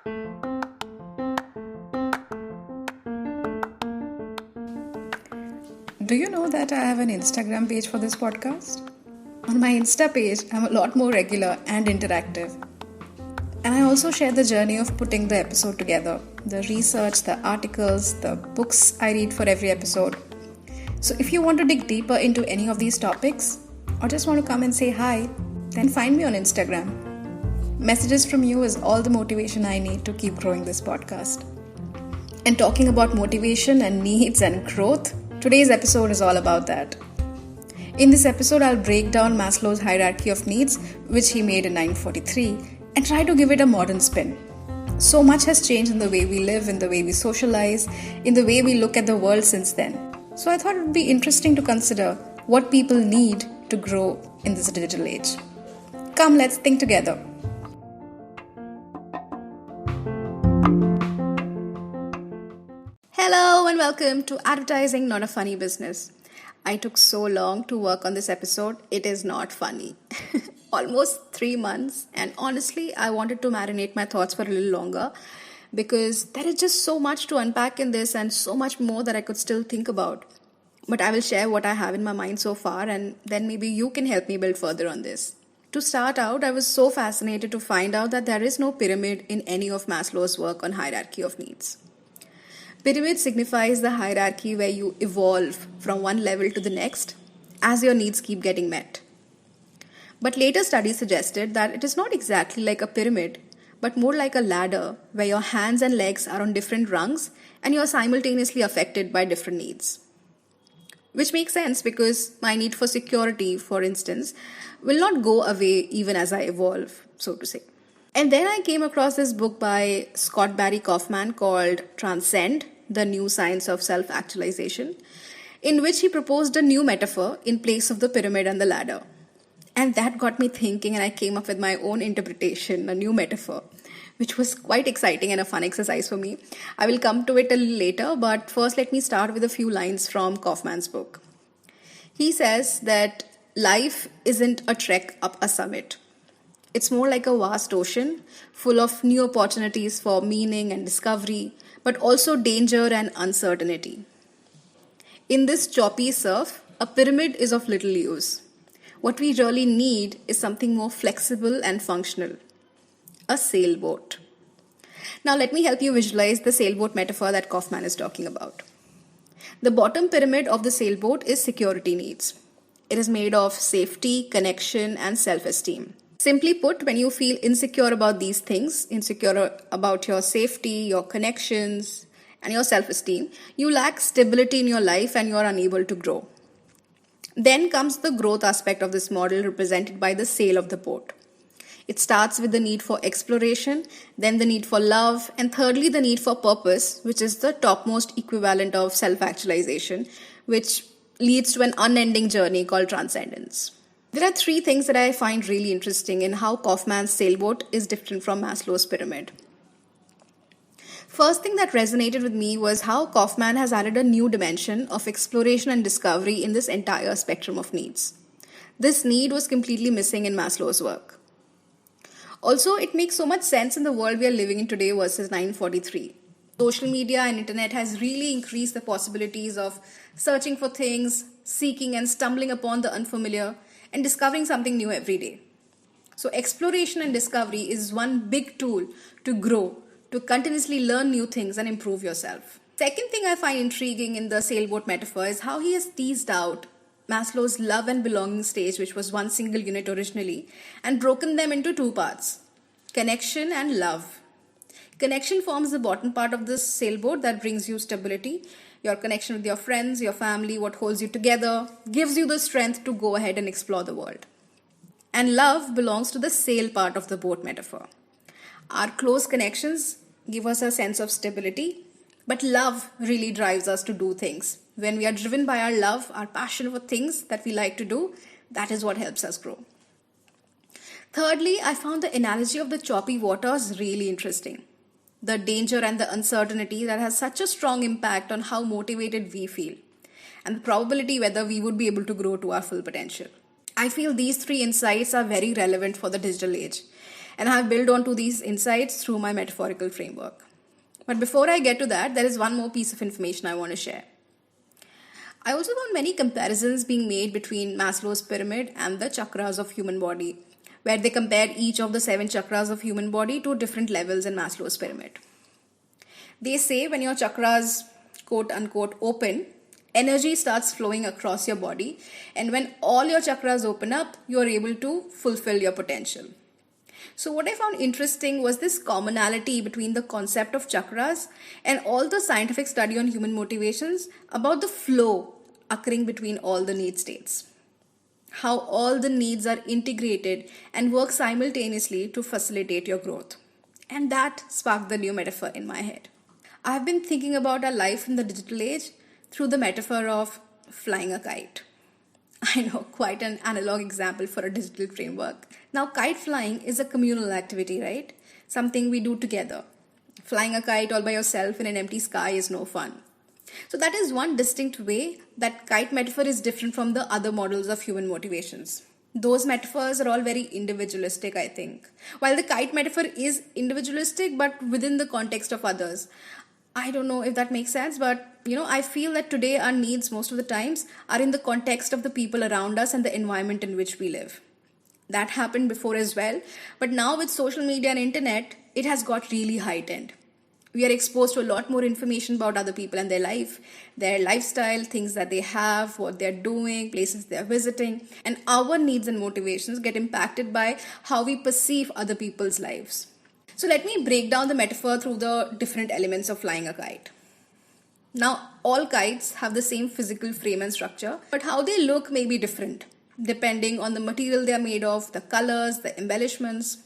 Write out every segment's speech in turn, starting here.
Do you know that I have an Instagram page for this podcast? On my Insta page, I'm a lot more regular and interactive. And I also share the journey of putting the episode together, the research, the articles, the books I read for every episode. So if you want to dig deeper into any of these topics, or just want to come and say hi, then find me on Instagram. Messages from you is all the motivation I need to keep growing this podcast. And talking about motivation and needs and growth, today's episode is all about that. In this episode, I'll break down Maslow's hierarchy of needs, which he made in 1943, and try to give it a modern spin. So much has changed in the way we live, in the way we socialize, in the way we look at the world since then. So I thought it would be interesting to consider what people need to grow in this digital age. Come, let's think together. Hello and welcome to Advertising Not a Funny Business. I took so long to work on this episode, it is not funny. Almost 3 months, and honestly, I wanted to marinate my thoughts for a little longer because there is just so much to unpack in this and so much more that I could still think about. But I will share what I have in my mind so far, and then maybe you can help me build further on this. To start out, I was so fascinated to find out that there is no pyramid in any of Maslow's work on hierarchy of needs. Pyramid signifies the hierarchy where you evolve from one level to the next as your needs keep getting met. But later studies suggested that it is not exactly like a pyramid, but more like a ladder where your hands and legs are on different rungs and you are simultaneously affected by different needs. Which makes sense because my need for security, for instance, will not go away even as I evolve, so to say. And then I came across this book by Scott Barry Kaufman called Transcend, the New Science of Self-Actualization, in which he proposed a new metaphor in place of the pyramid and the ladder. And that got me thinking, and I came up with my own interpretation, a new metaphor, which was quite exciting and a fun exercise for me. I will come to it a little later, but first let me start with a few lines from Kaufman's book. He says that life isn't a trek up a summit. It's more like a vast ocean full of new opportunities for meaning and discovery, but also danger and uncertainty. In this choppy surf, a pyramid is of little use. What we really need is something more flexible and functional. A sailboat. Now let me help you visualize the sailboat metaphor that Kaufman is talking about. The bottom pyramid of the sailboat is security needs. It is made of safety, connection, and self-esteem. Simply put, when you feel insecure about these things, insecure about your safety, your connections, and your self-esteem, you lack stability in your life and you are unable to grow. Then comes the growth aspect of this model represented by the sail of the boat. It starts with the need for exploration, then the need for love, and thirdly the need for purpose, which is the topmost equivalent of self-actualization, which leads to an unending journey called transcendence. There are 3 things that I find really interesting in how Kaufman's sailboat is different from Maslow's pyramid. First thing that resonated with me was how Kaufman has added a new dimension of exploration and discovery in this entire spectrum of needs. This need was completely missing in Maslow's work. Also, it makes so much sense in the world we are living in today versus 1943. Social media and internet has really increased the possibilities of searching for things, seeking and stumbling upon the unfamiliar, and discovering something new every day. So exploration and discovery is one big tool to grow, to continuously learn new things and improve yourself. Second thing I find intriguing in the sailboat metaphor is how he has teased out Maslow's love and belonging stage, which was one single unit originally, and broken them into 2 parts, connection and love. Connection forms the bottom part of this sailboat that brings you stability. Your connection with your friends, your family, what holds you together, gives you the strength to go ahead and explore the world. And love belongs to the sail part of the boat metaphor. Our close connections give us a sense of stability, but love really drives us to do things. When we are driven by our love, our passion for things that we like to do, that is what helps us grow. Thirdly, I found the analogy of the choppy waters really interesting. The danger and the uncertainty that has such a strong impact on how motivated we feel, and the probability whether we would be able to grow to our full potential. I feel these 3 insights are very relevant for the digital age. And I have built onto these insights through my metaphorical framework. But before I get to that, there is one more piece of information I want to share. I also found many comparisons being made between Maslow's pyramid and the chakras of human body, where they compared each of the 7 chakras of human body to different levels in Maslow's pyramid. They say when your chakras, quote unquote, open, energy starts flowing across your body, and when all your chakras open up, you are able to fulfill your potential. So what I found interesting was this commonality between the concept of chakras and all the scientific study on human motivations about the flow occurring between all the need states. How all the needs are integrated and work simultaneously to facilitate your growth. And that sparked the new metaphor in my head. I've been thinking about our life in the digital age through the metaphor of flying a kite. I know, quite an analog example for a digital framework. Now, kite flying is a communal activity, right? Something we do together. Flying a kite all by yourself in an empty sky is no fun. So that is one distinct way that kite metaphor is different from the other models of human motivations. Those metaphors are all very individualistic, I think. While the kite metaphor is individualistic, but within the context of others. I don't know if that makes sense, but I feel that today our needs most of the times are in the context of the people around us and the environment in which we live. That happened before as well, but now with social media and internet, it has got really heightened. We are exposed to a lot more information about other people and their life, their lifestyle, things that they have, what they're doing, places they're visiting, and our needs and motivations get impacted by how we perceive other people's lives. So let me break down the metaphor through the different elements of flying a kite. Now, all kites have the same physical frame and structure, but how they look may be different, depending on the material they are made of, the colors, the embellishments.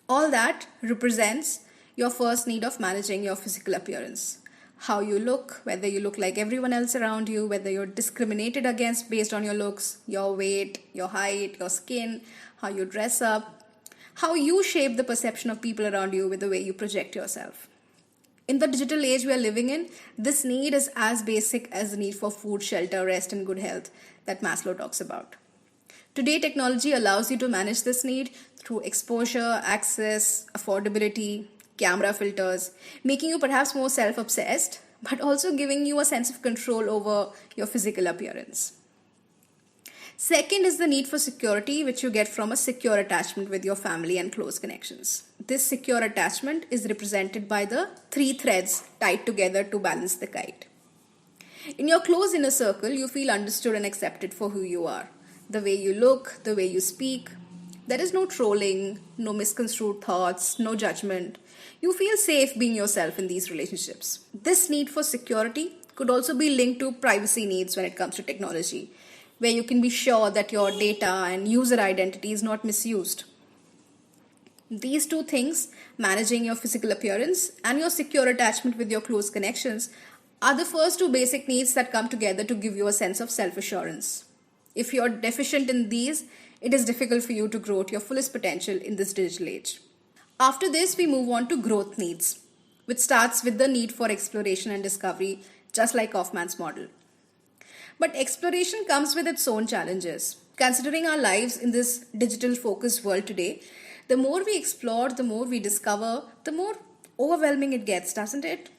All that represents your first need of managing your physical appearance. How you look, whether you look like everyone else around you, whether you're discriminated against based on your looks, your weight, your height, your skin, how you dress up, how you shape the perception of people around you with the way you project yourself. In the digital age we are living in, this need is as basic as the need for food, shelter, rest, and good health that Maslow talks about. Today, technology allows you to manage this need through exposure, access, affordability, camera filters, making you perhaps more self-obsessed, but also giving you a sense of control over your physical appearance. Second is the need for security, which you get from a secure attachment with your family and close connections. This secure attachment is represented by the 3 threads tied together to balance the kite. In your close inner circle, you feel understood and accepted for who you are. The way you look, the way you speak. There is no trolling, no misconstrued thoughts, no judgment. You feel safe being yourself in these relationships. This need for security could also be linked to privacy needs when it comes to technology, where you can be sure that your data and user identity is not misused. These 2 things, managing your physical appearance and your secure attachment with your close connections, are the first 2 basic needs that come together to give you a sense of self-assurance. If you're deficient in these, it is difficult for you to grow to your fullest potential in this digital age. After this, we move on to growth needs, which starts with the need for exploration and discovery, just like Kaufman's model. But exploration comes with its own challenges. Considering our lives in this digital focused world today, the more we explore, the more we discover, the more overwhelming it gets, doesn't it?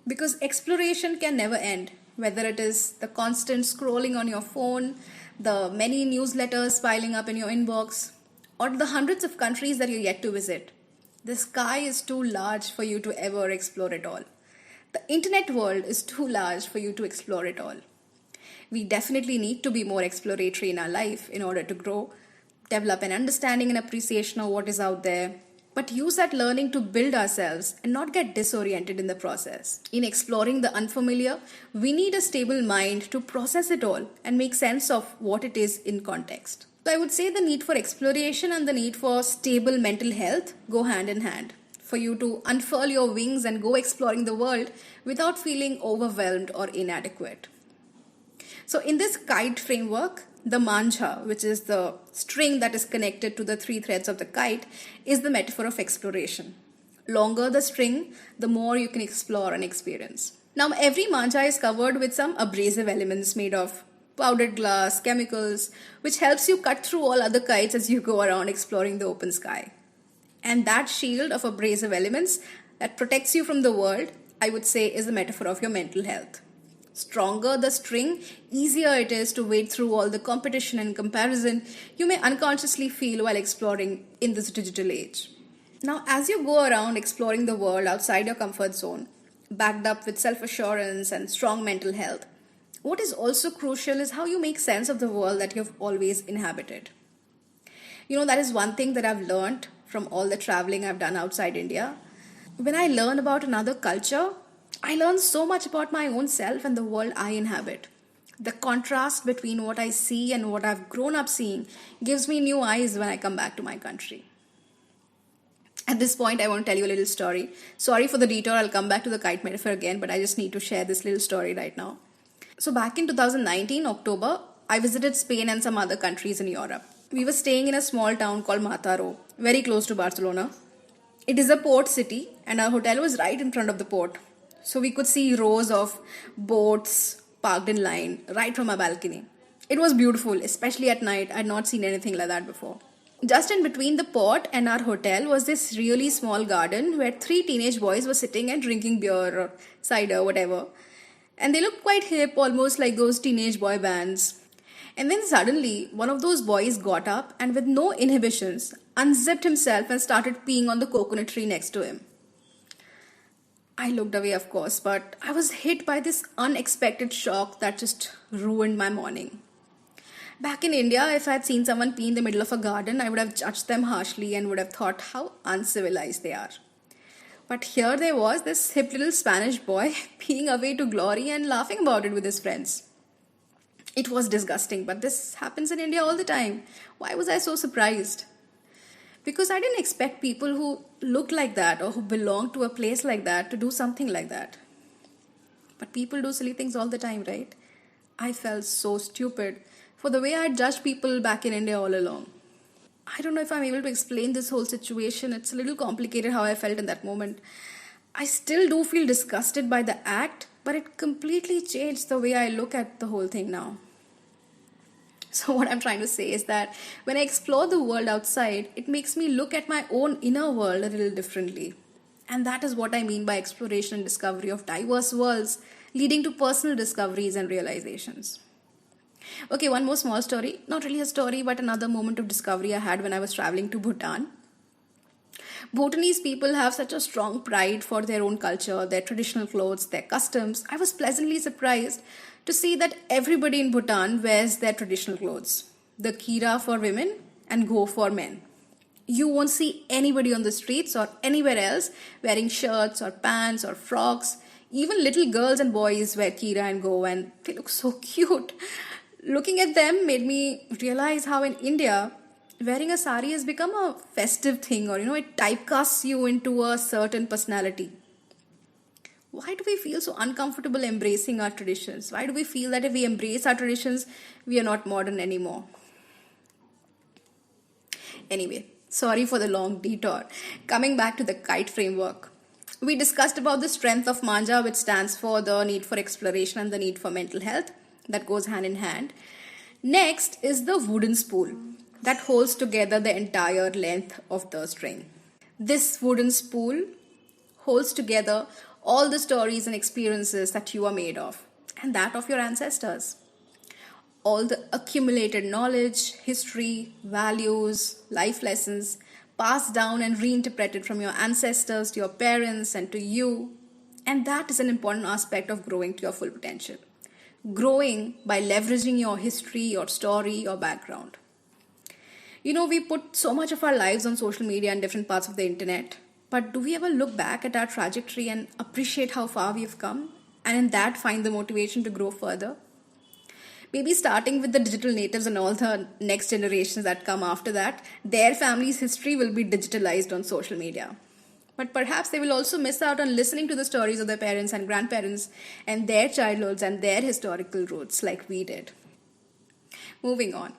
Because exploration can never end, whether it is the constant scrolling on your phone, the many newsletters piling up in your inbox, or the hundreds of countries that you're yet to visit. The sky is too large for you to ever explore it all. The internet world is too large for you to explore it all. We definitely need to be more exploratory in our life in order to grow, develop an understanding and appreciation of what is out there, but use that learning to build ourselves and not get disoriented in the process. In exploring the unfamiliar, we need a stable mind to process it all and make sense of what it is in context. So I would say the need for exploration and the need for stable mental health go hand in hand. For you to unfurl your wings and go exploring the world without feeling overwhelmed or inadequate. So in this kite framework, the manja, which is the string that is connected to the 3 threads of the kite, is the metaphor of exploration. Longer the string, the more you can explore and experience. Now, every manja is covered with some abrasive elements made of powdered glass, chemicals, which helps you cut through all other kites as you go around exploring the open sky. And that shield of abrasive elements that protects you from the world, I would say, is the metaphor of your mental health. Stronger the string, easier it is to wade through all the competition and comparison you may unconsciously feel while exploring in this digital age. Now, as you go around exploring the world outside your comfort zone, backed up with self assurance and strong mental health, what is also crucial is how you make sense of the world that you've always inhabited. That is one thing that I've learned from all the traveling I've done outside India. When I learn about another culture, I learn so much about my own self and the world I inhabit. The contrast between what I see and what I've grown up seeing gives me new eyes when I come back to my country. At this point, I want to tell you a little story. Sorry for the detour, I'll come back to the kite metaphor again, but I just need to share this little story right now. So back in 2019, October, I visited Spain and some other countries in Europe. We were staying in a small town called Mataró, very close to Barcelona. It is a port city and our hotel was right in front of the port. So we could see rows of boats parked in line right from our balcony. It was beautiful, especially at night. I had not seen anything like that before. Just in between the port and our hotel was this really small garden where 3 teenage boys were sitting and drinking beer or cider, whatever. And they looked quite hip, almost like those teenage boy bands. And then suddenly, one of those boys got up and with no inhibitions, unzipped himself and started peeing on the coconut tree next to him. I looked away, of course, but I was hit by this unexpected shock that just ruined my morning. Back in India, if I had seen someone pee in the middle of a garden, I would have judged them harshly and would have thought how uncivilized they are. But here there was this hip little Spanish boy peeing away to glory and laughing about it with his friends. It was disgusting, but this happens in India all the time. Why was I so surprised? Because I didn't expect people who looked like that or who belonged to a place like that to do something like that. But people do silly things all the time, right? I felt so stupid for the way I judged people back in India all along. I don't know if I'm able to explain this whole situation. It's a little complicated how I felt in that moment. I still do feel disgusted by the act, but it completely changed the way I look at the whole thing now. So what I'm trying to say is that when I explore the world outside, it makes me look at my own inner world a little differently. And that is what I mean by exploration and discovery of diverse worlds, leading to personal discoveries and realizations. Okay, one more small story. Not really a story, but another moment of discovery I had when I was traveling to Bhutan. Bhutanese people have such a strong pride for their own culture, their traditional clothes, their customs. I was pleasantly surprised to see that everybody in Bhutan wears their traditional clothes. The kira for women and go for men. You won't see anybody on the streets or anywhere else wearing shirts or pants or frocks. Even little girls and boys wear kira and go and they look so cute. Looking at them made me realize how in India, wearing a sari has become a festive thing or, it typecasts you into a certain personality. Why do we feel so uncomfortable embracing our traditions? Why do we feel that if we embrace our traditions, we are not modern anymore? Anyway, sorry for the long detour. Coming back to the kite framework. We discussed about the strength of manja, which stands for the need for exploration and the need for mental health. That goes hand in hand. Next is the wooden spool that holds together the entire length of the string. This wooden spool holds together all the stories and experiences that you are made of and that of your ancestors. All the accumulated knowledge, history, values, life lessons passed down and reinterpreted from your ancestors to your parents and to you. And that is an important aspect of growing to your full potential. Growing by leveraging your history, your story, your background. We put so much of our lives on social media and different parts of the internet. But do we ever look back at our trajectory and appreciate how far we've come? And in that find the motivation to grow further? Maybe starting with the digital natives and all the next generations that come after that, their family's history will be digitalized on social media. But perhaps they will also miss out on listening to the stories of their parents and grandparents and their childhoods and their historical roots like we did. Moving on.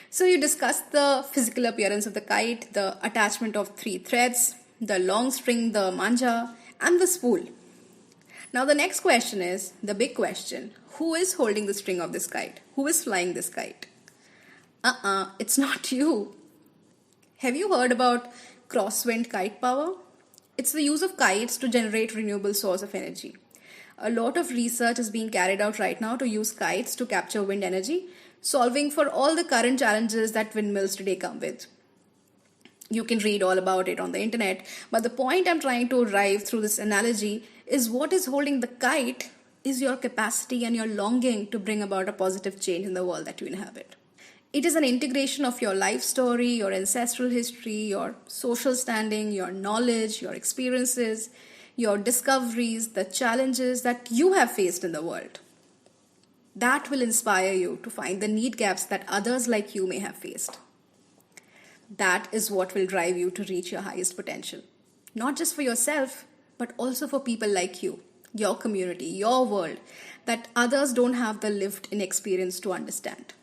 So you discussed the physical appearance of the kite, the attachment of 3 threads, the long string, the manja, and the spool. Now the next question is the big question. Who is holding the string of this kite? Who is flying this kite? It's not you. Have you heard about crosswind kite power? It's the use of kites to generate renewable source of energy. A lot of research is being carried out right now to use kites to capture wind energy, solving for all the current challenges that windmills today come with. You can read all about it on the internet, but the point I'm trying to arrive through this analogy is what is holding the kite is your capacity and your longing to bring about a positive change in the world that you inhabit. It is an integration of your life story, your ancestral history, your social standing, your knowledge, your experiences, your discoveries, the challenges that you have faced in the world. That will inspire you to find the need gaps that others like you may have faced. That is what will drive you to reach your highest potential. Not just for yourself, but also for people like you, your community, your world, that others don't have the lived in experience to understand.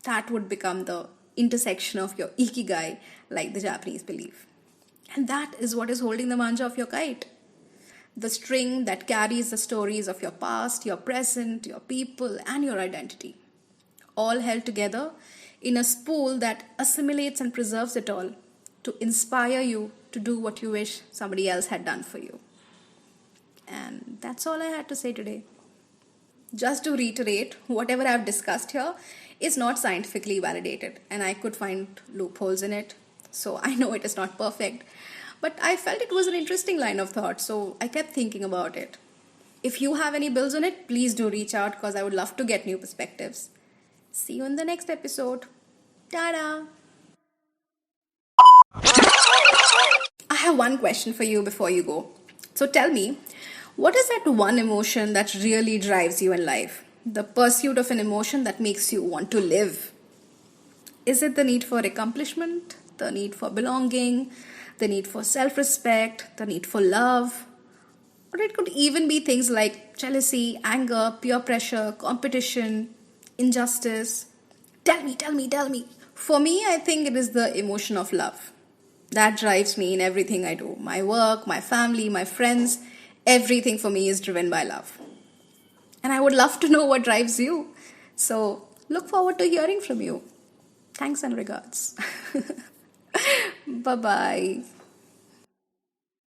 That would become the intersection of your ikigai, like the Japanese believe. And that is what is holding the manja of your kite. The string that carries the stories of your past, your present, your people, and your identity. All held together in a spool that assimilates and preserves it all to inspire you to do what you wish somebody else had done for you. And that's all I had to say today. Just to reiterate, whatever I've discussed here is not scientifically validated, and I could find loopholes in it. So I know it is not perfect, but I felt it was an interesting line of thought, so I kept thinking about it. If you have any bills on it, please do reach out because I would love to get new perspectives. See you in the next episode. Ta-da! I have one question for you before you go. So tell me, what is that one emotion that really drives you in life? The pursuit of an emotion that makes you want to live? Is it the need for accomplishment, the need for belonging, the need for self-respect, the need for love? Or it could even be things like jealousy, anger, peer pressure, competition, injustice. Tell me. For me, I think it is the emotion of love. That drives me in everything I do. My work, my family, my friends, everything for me is driven by love. And I would love to know what drives you. So look forward to hearing from you. Thanks and regards. Bye-bye.